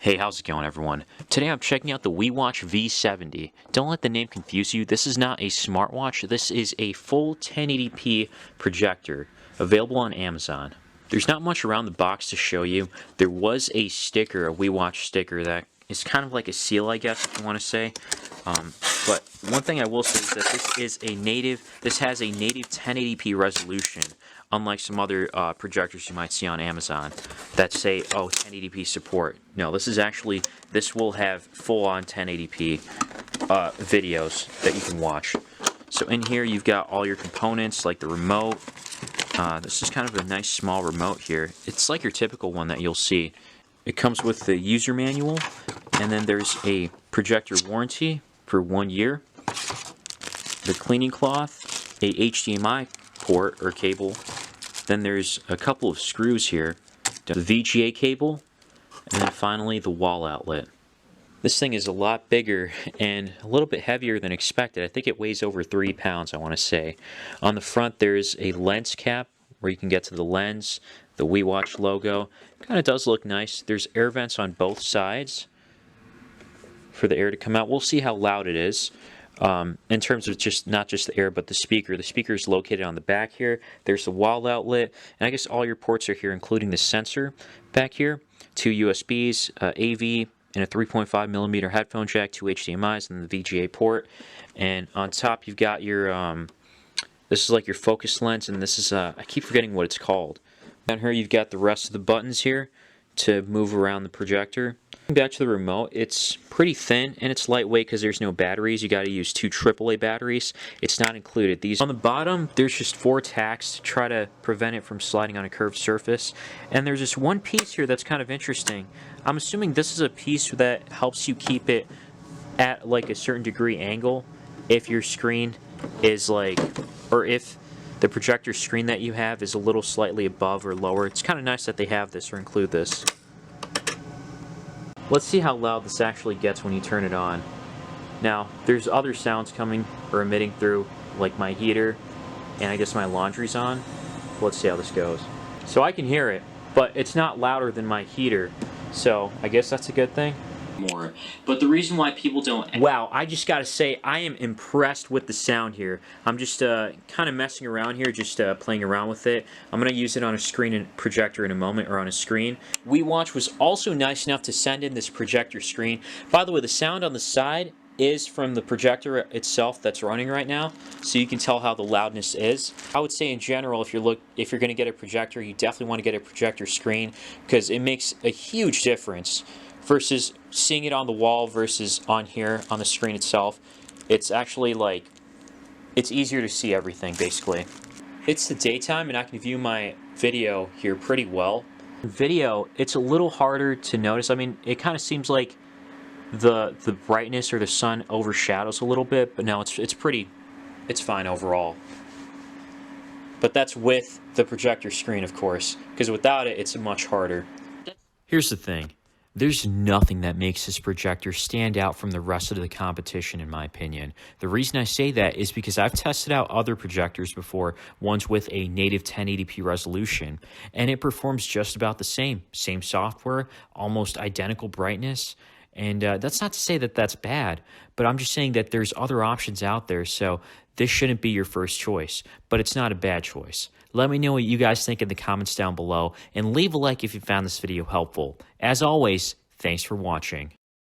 Hey, how's it going, everyone? Today I'm checking out the Wewatch V70. Don't let the name confuse you. This is not a smartwatch. This is a full 1080p projector available on Amazon. There's not much around the box to show you. There was a sticker, a Wewatch sticker that is kind of like a seal, I guess, if you want to say. But one thing I will say is that this has a native 1080p resolution, unlike some other projectors you might see on Amazon that say, oh, 1080p support. No, this will have full-on 1080p videos that you can watch. So in here you've got all your components, like the remote. This is kind of a nice small remote here. It's like your typical one that you'll see. It comes with the user manual, and then there's a projector warranty for 1 year, the cleaning cloth, a HDMI port or cable, then there's a couple of screws here, the VGA cable, and then finally the wall outlet. This thing is a lot bigger and a little bit heavier than expected. I think it weighs over 3 pounds, I want to say. On the front there's a lens cap where you can get to the lens, the Wewatch logo. Kind of does look nice. There's air vents on both sides for the air to come out. We'll see how loud it is. In terms of not just the air, but the speaker. The speaker is located on the back here. There's the wall outlet, and I guess all your ports are here, including the sensor back here. 2 USBs, AV, and a 3.5mm headphone jack, 2 HDMIs, and the VGA port. And on top, you've got your this is like your focus lens, and this is I keep forgetting what it's called. Down here, you've got the rest of the buttons here to move around the projector. Back to the remote, it's pretty thin and it's lightweight because there's no batteries. You got to use 2 AAA batteries. It's not included. These on the bottom, there's just 4 tacks to try to prevent it from sliding on a curved surface. And there's this one piece here that's kind of interesting. I'm assuming this is a piece that helps you keep it at like a certain degree angle if your screen is like, or if the projector screen that you have is a little slightly above or lower. It's kind of nice that they have this or include this. Let's see how loud this actually gets when you turn it on. Now, there's other sounds coming or emitting through, like my heater, and I guess my laundry's on. Let's see how this goes. So I can hear it, but it's not louder than my heater, so I guess that's a good thing. More. But the reason why people don't... Wow, I just gotta say, I am impressed with the sound here. I'm just kind of messing around here, just playing around with it. I'm gonna use it on a screen and projector in a moment, or on a screen. Wewatch was also nice enough to send in this projector screen. By the way, the sound on the side is from the projector itself that's running right now, so you can tell how the loudness is. I would say in general, if you're going to get a projector, you definitely want to get a projector screen because it makes a huge difference versus seeing it on the wall versus on here on the screen itself. It's actually like, it's easier to see everything basically. It's the daytime and I can view my video here pretty well. Video, it's a little harder to notice. I mean, it kind of seems like the brightness or the sun overshadows a little bit, but no, it's fine overall. But that's with the projector screen, of course, because without it, it's much harder. Here's the thing. There's nothing that makes this projector stand out from the rest of the competition, in my opinion. The reason I say that is because I've tested out other projectors before, ones with a native 1080p resolution, and it performs just about the same. Same software, almost identical brightness. And that's not to say that that's bad, but I'm just saying that there's other options out there, so this shouldn't be your first choice, but it's not a bad choice. Let me know what you guys think in the comments down below, and leave a like if you found this video helpful. As always, thanks for watching.